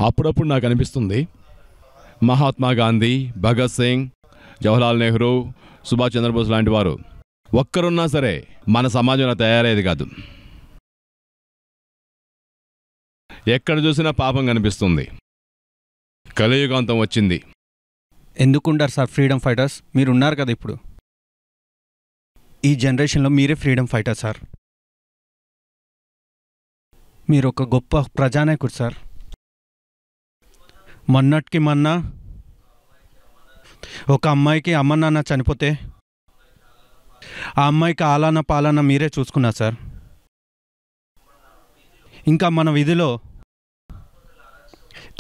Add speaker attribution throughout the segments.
Speaker 1: అప్పుడప్పుడు నాకు అనిపిస్తుంది మహాత్మా గాంధీ, భగత్ సింగ్, జవహర్లాల్ నెహ్రూ, సుభాష్ చంద్రబోస్ లాంటి వారు ఒక్కరున్నా సరే మన సమాజంలో తయారయ్యేది కాదు. ఎక్కడ చూసినా పాపం కనిపిస్తుంది. కలియుగాంతం వచ్చింది.
Speaker 2: ఎందుకుంటారు సార్ ఫ్రీడమ్ ఫైటర్స్? మీరు ఉన్నారు కదా ఇప్పుడు. ఈ జనరేషన్లో మీరే ఫ్రీడమ్ ఫైటర్ సార్. మీరు ఒక గొప్ప ప్రజానాయకుడు సార్. మొన్నటికి మొన్న ఒక అమ్మాయికి అమ్మ నాన్న చనిపోతే ఆ అమ్మాయికి ఆలాన పాలన మీరే చూసుకున్నారు సార్. ఇంకా మన విధిలో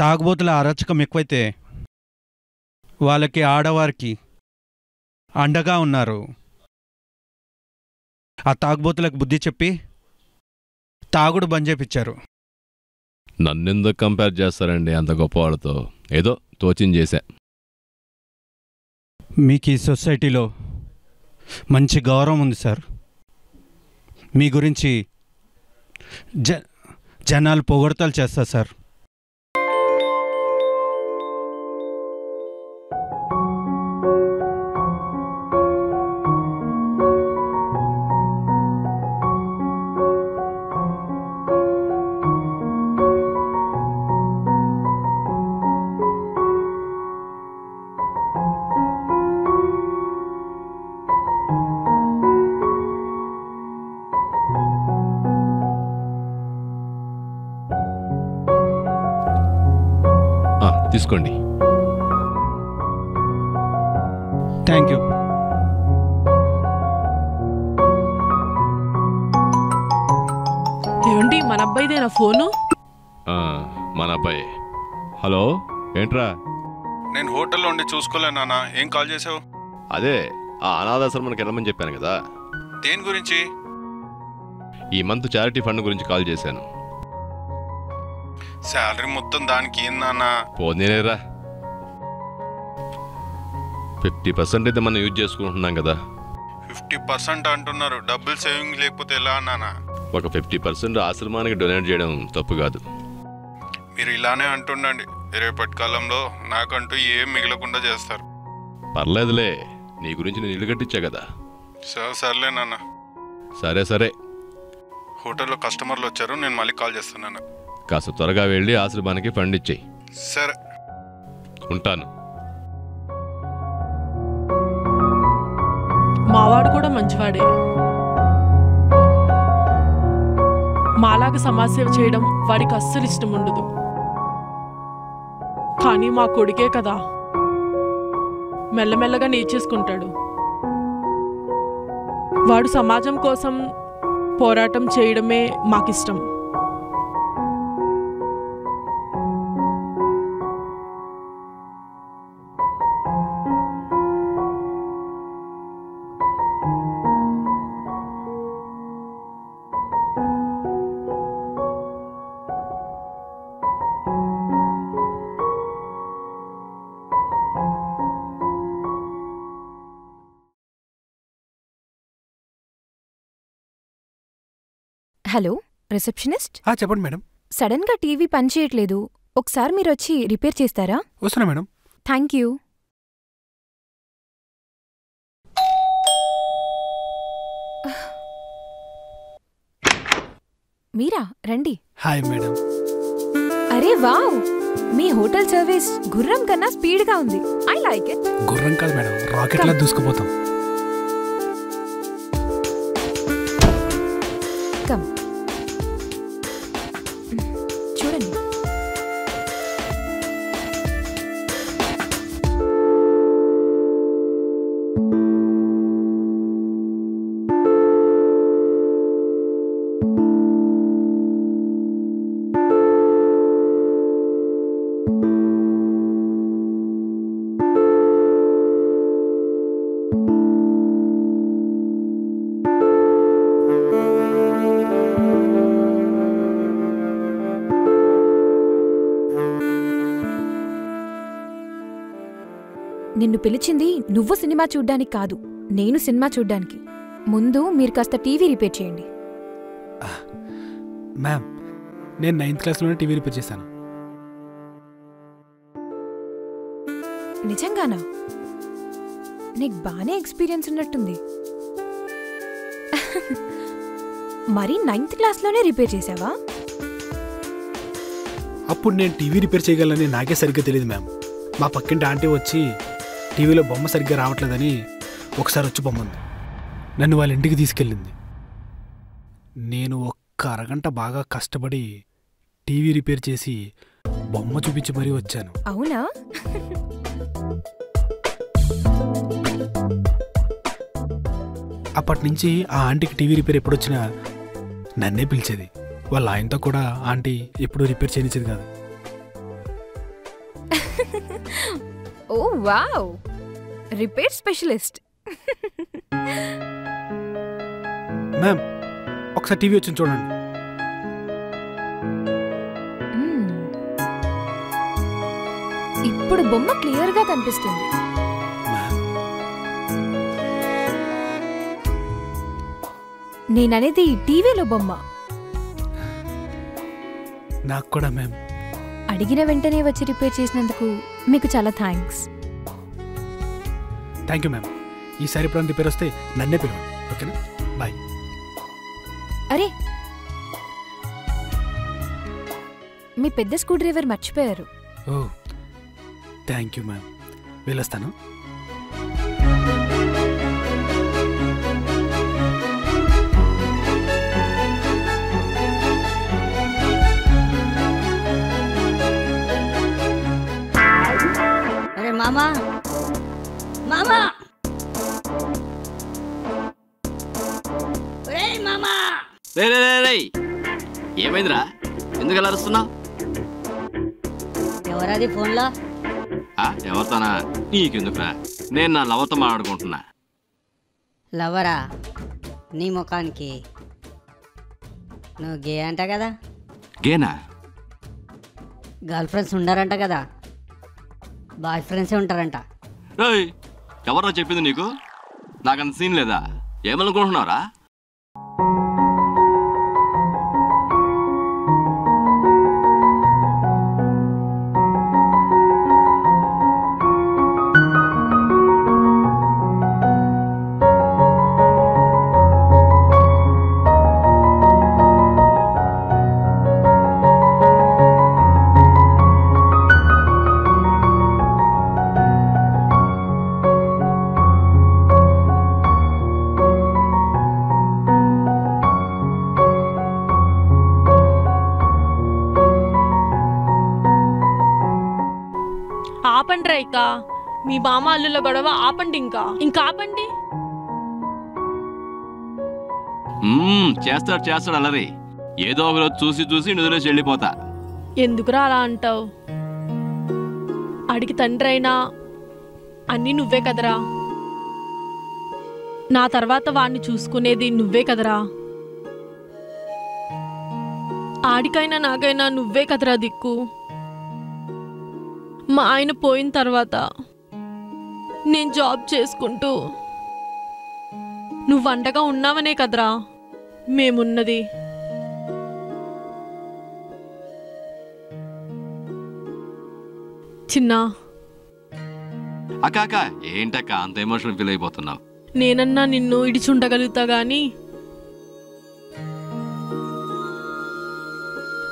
Speaker 2: తాగుబోతుల అరాచకం ఎక్కువైతే వాళ్ళకి ఆడవారికి అండగా ఉన్నారు. ఆ తాగుబోతులకు బుద్ధి చెప్పి తాగుడు బంద్ చేపించారు.
Speaker 1: నన్నెందుకు కంపేర్ చేస్తారండి అంత గొప్పవాళ్ళతో? ఏదో తోచింది చేశా.
Speaker 2: మీకు ఈ సొసైటీలో మంచి గౌరవం ఉంది సార్. మీ గురించి జనాలు పొగడతలు చేస్తారు సార్.
Speaker 1: తీసుకోండి.
Speaker 2: Thank you.
Speaker 3: ఏమండి, మన అబ్బాయిదేనా ఫోను?
Speaker 1: మన అబ్బాయి. హలో, ఏంట్రా?
Speaker 2: నేను హోటల్లో ఉండి చూసుకోలే నాన్న. ఏం కాల్ చేసావు?
Speaker 1: అదే ఆ అనాథాశ్రమానికి వెళ్ళమని చెప్పాను కదా.
Speaker 2: దేని గురించి?
Speaker 1: ఈ మంత్ చారిటీ ఫండ్ గురించి కాల్ చేశాను.
Speaker 2: శాలరీ మొత్తం దానికి ఏందన్నా?
Speaker 1: పోనీరా, 50% అయితే మనం యూజ్ చేసుకుంటున్నాం కదా.
Speaker 2: 50% అంటున్నారు. డబ్బులు సేవింగ్ లేకపోతే ఎలా అన్నానా?
Speaker 1: ఒక 50% ఆశ్రమానికి డొనేట్ చేయడం తప్పు కాదు.
Speaker 2: మీరు ఇలానే అంటుండండి. రేపటి కాలంలో నాకంటూ ఏం మిగలకుండా చేస్తారు.
Speaker 1: పర్లేదులే, నీ గురించి నేను ఇల్లు కట్టించా కదా.
Speaker 2: సర్లే నాన్న.
Speaker 1: సరే సరే.
Speaker 2: హోటల్లో కస్టమర్లు వచ్చారు, నేను మళ్ళీ కాల్ చేస్తున్నాను.
Speaker 1: కాస్త త్వరగా వెళ్ళి ఆశ్రమానికి ఫండ్ ఇచ్చేయి.
Speaker 2: సరే,
Speaker 1: ఉంటాను.
Speaker 3: మావాడు కూడా మంచివాడే. మాలాగా సమాజసేవ చేయడం వాడికి అస్సలు ఇష్టం ఉండదు. కానీ మా కొడుకే కదా, మెల్లమెల్లగా నేర్చేసుకుంటాడు. వాడు సమాజం కోసం పోరాటం చేయడమే మాకిష్టం.
Speaker 4: Hello, receptionist.
Speaker 5: చెప్పండి మేడం.
Speaker 4: సడన్ గా టీవీ పనిచేయట్లేదు. ఒకసారి మీరొచ్చి రిపేర్ చేస్తారా?
Speaker 5: వస్తున్నా మేడం.
Speaker 4: Thank you. మీరా? రండి.
Speaker 5: Hi madam.
Speaker 4: అరే వావ్, మీ హోటల్ సర్వీస్ గుర్రం కన్నా స్పీడ్గా ఉంది. I like it.
Speaker 5: గుర్రం కాదు మేడం, రాకెట్లా దూసుకుపోతాం.
Speaker 4: కమ్, చూడండి. నిన్ను పిలిచింది నువ్వు సినిమా చూడ్డానికి కాదు, నేను సినిమా చూడ్డానికి. ముందు మీరు కాస్త టీవీ రిపేర్ చేయండి.
Speaker 5: మ్యామ్, నేను 9th క్లాస్లోనే టీవీ రిపేర్ చేశాను.
Speaker 4: నిజంగానా? నీకు బానే ఎక్స్పీరియన్స్ ఉన్నట్టుంది. మరి 9th క్లాస్లోనే రిపేర్ చేసావా?
Speaker 5: అప్పుడు నేను టీవీ రిపేర్ చేయగలనని నాకే సరిగ్గా తెలియదు మ్యామ్. మా పక్కింటి ఆంటీ వచ్చి టీవీలో బొమ్మ సరిగ్గా రావట్లేదని ఒకసారి వచ్చి బొమ్మంది. నన్ను వాళ్ళ ఇంటికి తీసుకెళ్ళింది. నేను ఒక్క అరగంట బాగా కష్టపడి టీవీ రిపేర్ చేసి బొమ్మ చూపించి మరీ వచ్చాను.
Speaker 4: అవునా?
Speaker 5: అప్పటి నుంచి ఆ ఆంటీకి టీవీ రిపేర్ ఎప్పుడొచ్చినా నన్నే పిలిచేది. వాళ్ళ ఆయనతో కూడా ఆంటీ ఎప్పుడూ రిపేర్ చేయనిచ్చేది కాదు.
Speaker 4: ఓ వావ్, రిపేర్ స్పెషలిస్ట్.
Speaker 5: మ్యామ్ ఒకసారి టీవీ వచ్చింది చూడండి.
Speaker 4: ఇప్పుడు బొమ్మ క్లియర్గా కనిపిస్తుంది. నేననేది టీవీలో బొమ్మ.
Speaker 5: నాకు కూడా మ్యామ్.
Speaker 4: అడిగిన వెంటనే వచ్చి రిపేర్ చేసినందుకు మీకు చాలా థ్యాంక్స్.
Speaker 5: Thank you ma'am. ఈసారి ఎప్పుడైనా రిపేర్ వస్తే నన్నే పిలవండి, ఓకేనా? బాయ్.
Speaker 4: అరే, మీ పెద్ద స్క్రూ డ్రైవర్ మర్చిపోయారు.
Speaker 5: ఓ థ్యాంక్ యూ మ్యామ్. వెళ్ళొస్తాను.
Speaker 6: అరే మామా, మామా, మామా,
Speaker 7: ఏమైందిరా? ఎందుకు ఎలా అరుస్తున్నావు?
Speaker 6: ఎవరది ఫోన్లో?
Speaker 7: ఎవరితోనా? నీకెందుకురా? నేను నా లవర్తో మాట్లాడుకుంటున్నా.
Speaker 6: లవరా? నీ ముఖానికి. నువ్వు గే అంట కదా?
Speaker 7: గేనా?
Speaker 6: గర్ల్ ఫ్రెండ్స్ ఉండారంట కదా? బాయ్ ఫ్రెండ్సే ఉంటారంట.
Speaker 7: ఎవరో చెప్పింది నీకు? నాకంత సీన్ లేదా? ఏమనుకుంటున్నావురా?
Speaker 3: ఆపండి రైక, మీ బామ్మ అల్లుల గొడవ ఆపండి. ఇంకా ఆపండి.
Speaker 7: చేస్తాడు అల్లరి. ఏదో ఒకరోజు చూసి నిధులేసి వెళ్ళిపోతా.
Speaker 3: ఎందుకురా అలా అంటావు? అడిగి తండ్రి అయినా అన్నీ నువ్వే కదరా. నా తర్వాత వాణ్ణి చూసుకునేది నువ్వే కదరా. ఆడికైనా నాకైనా నువ్వే కదరా దిక్కు. మా ఆయన పోయిన తర్వాత నేను జాబ్ చేసుకుంటూ నువ్వు అండగా ఉన్నావనే కదరా మేమున్నది. చిన్నా,
Speaker 7: అక్క ఏంటక్క అంత ఎమోషనల్ ఫీల్ అయిపోతున్నావు?
Speaker 3: నేనన్నా నిన్ను ఇడిచుండగలుగుతా గాని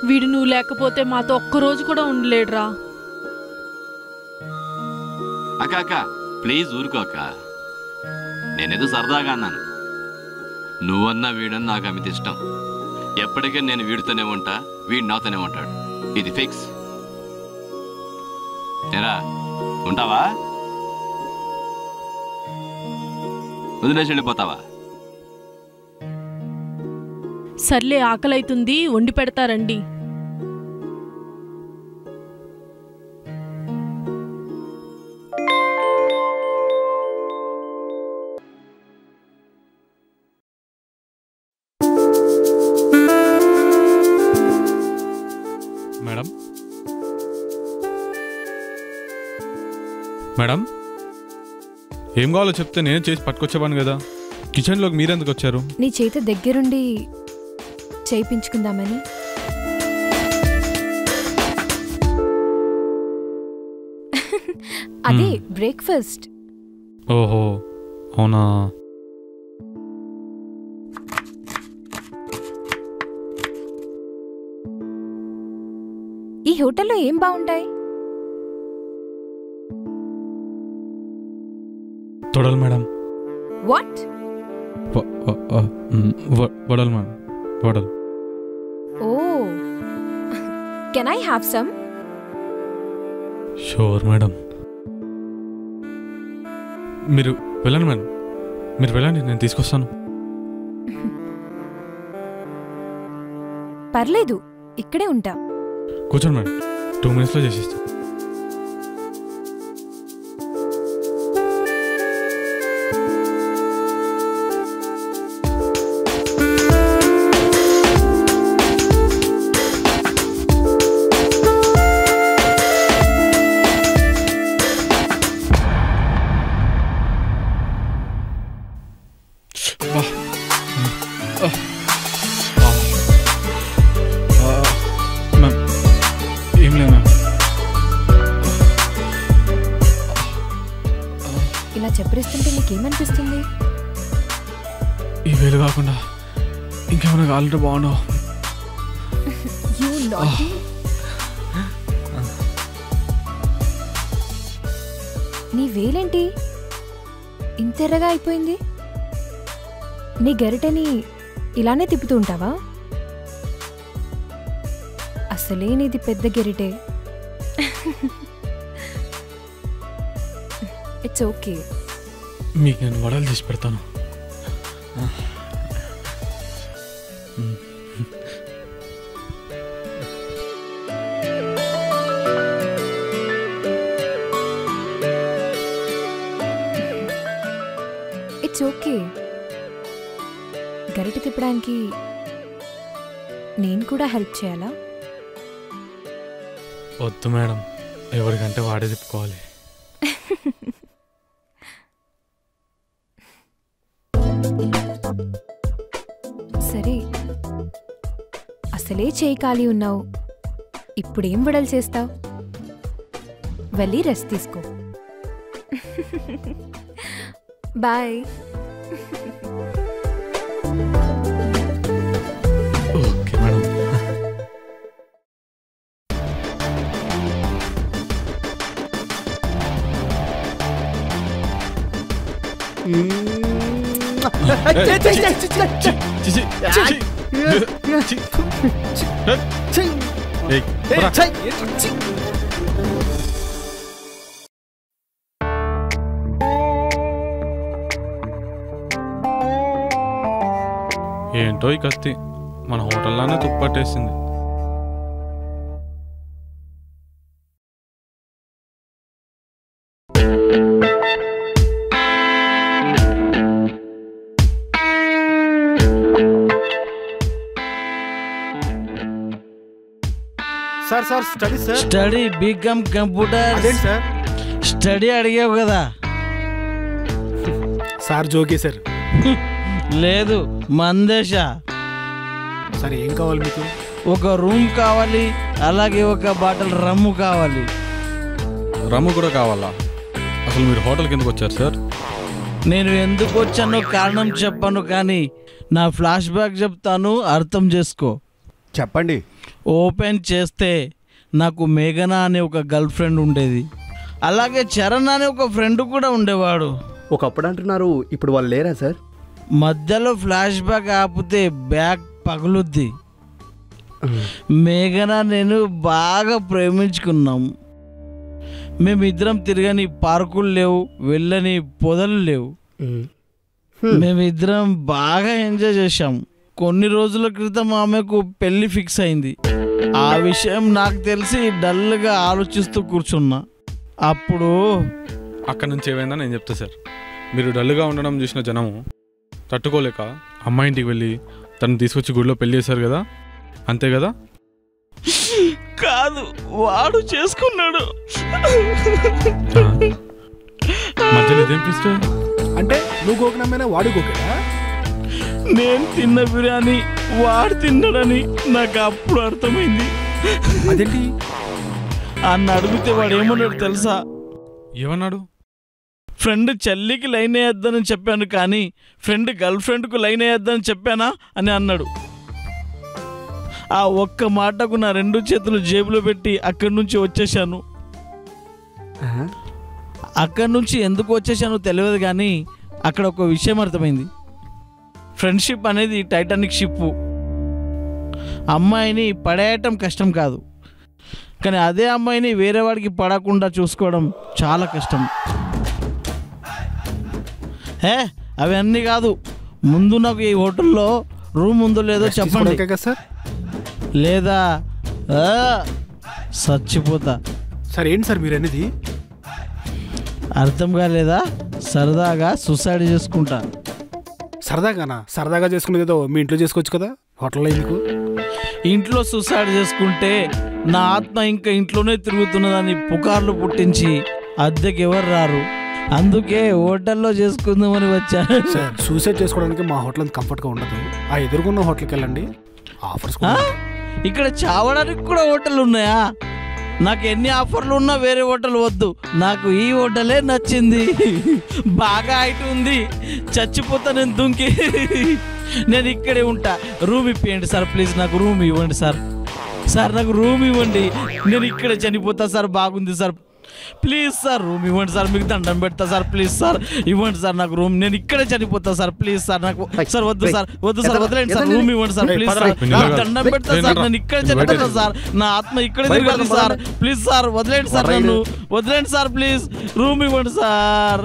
Speaker 3: వీడు నువ్వు లేకపోతే మాతో ఒక్కరోజు కూడా ఉండలేడురా.
Speaker 7: అక్క ప్లీజ్ ఊరుకో అక్క. నేనేదో సరదాగా అన్నాను. నువ్వన్నా వీడన్నా నాకు అమిత ఇష్టం. ఎప్పటికీ నేను వీడితోనే ఉంటా, వీడు నాతోనే ఉంటాడు. ఇది ఫిక్స్. ఏరా, ఉంటావా? వదిలేసి వెళ్ళిపోతావా?
Speaker 3: సర్లే, ఆకలైతుంది, వండి పెడతారండి.
Speaker 2: మేడం, మేడం, ఏం కావాలో చెప్తే నేను చేసి పట్టుకొచ్చేవాను కదా. కిచెన్లోకి మీరెందుకు వచ్చారు?
Speaker 4: నీ చేత దగ్గరుండి చేయించుకుందామని. అదే బ్రేక్ఫాస్ట్.
Speaker 2: ఓహో అవునా.
Speaker 4: ఈ హోటల్లో ఏం బాగుంటాయి?
Speaker 2: తొడలు మేడం.
Speaker 4: వాట్?
Speaker 2: వడలు మేడం, వడలు.
Speaker 4: Oh, can I have some?
Speaker 2: Sure madam. మీరు వెళ్ళండి మేడం, మీరు వెళ్ళండి, నేను తీసుకొస్తాను.
Speaker 4: పర్లేదు, ఇక్కడే ఉంటా.
Speaker 2: కూర్చోండి మేడం, 2 minutesలో చేసిస్తాను. ఏం లేదు మ్యామ్.
Speaker 4: ఇలా చెప్పరిస్తుంటే నీకేమనిపిస్తుంది?
Speaker 2: ఈ వేలు కాకుండా ఇంకేమైనా కావాలంటే బాగుండవు.
Speaker 4: You naughty. నీ వేలేంటి ఇంతెర్రగా అయిపోయింది? నీ గరిటెని ఇలానే తిప్పుతూ ఉంటావా? అసలే నీది పెద్ద గరిటె. It's okay.
Speaker 2: మీకు నేను వడలు తీసి పెడతాను.
Speaker 4: It's okay. గరిటె తిప్పడానికి నేను కూడా హెల్ప్ చేయాలా?
Speaker 2: వద్దు మేడం, ఎవరికంటే వాడే తిప్పుకోవాలి.
Speaker 4: సరే, అసలే చేయి ఖాళీ ఉన్నావు, ఇప్పుడేం వడలు చేస్తావు? వెళ్ళి రెస్ట్ తీసుకో. బాయ్.
Speaker 2: Okay madam. ఏంటో ఈ కత్తి మన హోటల్లోనే తుప్పట్టేసింది.
Speaker 5: Sir sir study sir.
Speaker 8: Study BCom computer
Speaker 5: అదేంటి సార్?
Speaker 8: స్టడీ అడిగావు కదా.
Speaker 5: సార్ జోకే సార్.
Speaker 8: లేదు మందేశ.
Speaker 5: సార్ ఏం కావాలి మీకు?
Speaker 8: ఒక రూమ్ కావాలి, అలాగే ఒక బాటిల్ రమ్ము కావాలి.
Speaker 2: రమ్ము కూడా కావాలా? అసలు మీరు హోటల్కి ఎందుకు వచ్చారు సార్?
Speaker 8: నేను ఎందుకు వచ్చానో కారణం చెప్పను, కానీ నా ఫ్లాష్ బ్యాక్ చెప్తాను, అర్థం చేసుకో.
Speaker 9: చెప్పండి.
Speaker 8: ఓపెన్ చేస్తే నాకు మేఘనా అనే ఒక గర్ల్ ఫ్రెండ్ ఉండేది, అలాగే చరణ్ అనే ఒక ఫ్రెండ్ కూడా ఉండేవాడు.
Speaker 9: ఒకప్పుడు అంటున్నారు, ఇప్పుడు వాళ్ళు లేరా సార్?
Speaker 8: మధ్యలో ఫ్లాష్ బ్యాక్ ఆపితే బ్యాగ్ పగులుద్ది. మేఘనా నేను బాగా ప్రేమించుకున్నాం. మేమిద్దరం తిరగని పార్కులు లేవు, వెళ్ళని పొదలు లేవు. మేమిద్దరం బాగా ఎంజాయ్ చేశాం. కొన్ని రోజుల క్రితం ఆమెకు పెళ్లి ఫిక్స్ అయింది. ఆ విషయం నాకు తెలిసి డల్గా ఆలోచిస్తూ కూర్చున్నా. అప్పుడు
Speaker 2: అక్కడి నుంచి ఏమైందా నేను చెప్తా సార్. మీరు డల్గా ఉండడం చూసిన జనము తట్టుకోలేక అమ్మాయి ఇంటికి వెళ్ళి తను తీసుకొచ్చి గుడిలో పెళ్లి చేశారు కదా, అంతే కదా?
Speaker 8: కాదు, వాడు చేసుకున్నాడు.
Speaker 2: మధ్యలో ఇదేం ట్విస్ట్?
Speaker 5: అంటే నువ్వు గోకనమైనా వాడు గోకడా?
Speaker 8: నేను తిన్న బిర్యానీ వాడు తిన్నాడని నాకు అప్పుడు అర్థమైంది.
Speaker 5: అదేంటి?
Speaker 8: అన్న అడిగితే వాడు ఏమన్నాడు తెలుసా?
Speaker 2: ఏమన్నాడు?
Speaker 8: ఫ్రెండ్ చెల్లికి లైన్ వేయొద్దని చెప్పాను కానీ ఫ్రెండ్ గర్ల్ ఫ్రెండ్కు లైన్ వేయొద్దని చెప్పానా అని అన్నాడు. ఆ ఒక్క మాటకు నా 2 చేతులు జేబులో పెట్టి అక్కడి నుంచి వచ్చేసాను. అక్కడి నుంచి ఎందుకు వచ్చేసానో తెలియదు కానీ అక్కడ ఒక విషయం అర్థమైంది. ఫ్రెండ్షిప్ అనేది టైటానిక్ షిప్. అమ్మాయిని పడేయటం కష్టం కాదు, కానీ అదే అమ్మాయిని వేరే వాడికి పడకుండా చూసుకోవడం చాలా కష్టం. అవన్నీ కాదు, ముందు నాకు ఈ హోటల్లో రూమ్ ఉందో లేదో చెప్పండి, లేదా చచ్చిపోతా.
Speaker 5: సార్ ఏంటి సార్ మీరు అనేది?
Speaker 8: అర్థం కాలేదా? సరదాగా సూసైడ్ చేసుకుంటా.
Speaker 5: సరదాగానా? సరదాగా చేసుకునేది ఏదో మీ ఇంట్లో చేసుకోవచ్చు కదా, హోటల్లో ఎందుకు?
Speaker 8: ఇంట్లో సూసైడ్ చేసుకుంటే నా ఆత్మ ఇంకా ఇంట్లోనే తిరుగుతున్నదని పుకార్లు పుట్టించి అద్దెకి ఎవరు రారు, అందుకే హోటల్లో చేసుకుందామని వచ్చా.
Speaker 5: సార్ సూసైడ్ చేసుకోవడానికి మా హోటల్ అంత కంఫర్ట్గా ఉండదు. ఆ ఎదుర్కొన్న హోటల్కి వెళ్ళండి, ఆఫర్స్.
Speaker 8: ఇక్కడ చావడానికి కూడా హోటల్ ఉన్నాయా? నాకు ఎన్ని ఆఫర్లు ఉన్నా వేరే హోటల్ వద్దు, నాకు ఈ హోటలే నచ్చింది. బాగా హైట్ ఉంది, చచ్చిపోతా నేను దుంకి. నేను ఇక్కడే ఉంటా. రూమ్ ఇప్పియండి సార్ ప్లీజ్, నాకు రూమ్ ఇవ్వండి సార్. సార్ నాకు రూమ్ ఇవ్వండి, నేను ఇక్కడే చనిపోతా సార్. బాగుంది సార్, ప్లీజ్ సార్ రూమ్ ఇవ్వండి సార్, మీకు దండం పెడతా సార్, ప్లీజ్ సార్ ఇవ్వండి సార్ నాకు రూమ్, నేను ఇక్కడే చనిపోతా సార్, ప్లీజ్ సార్. నాకు సార్ వద్దు సార్, వద్దు సార్, వదిలేండి సార్, రూమ్ ఇవ్వండి సార్, ప్లీజ్ సార్, దండం పెడతా సార్, నేను ఇక్కడే చనిపోతా సార్, నా ఆత్మ ఇక్కడే తిరగాలి సార్, ప్లీజ్ సార్ వదిలేండి సార్, నన్ను వదిలేండి సార్, ప్లీజ్ రూమ్ ఇవ్వండి సార్.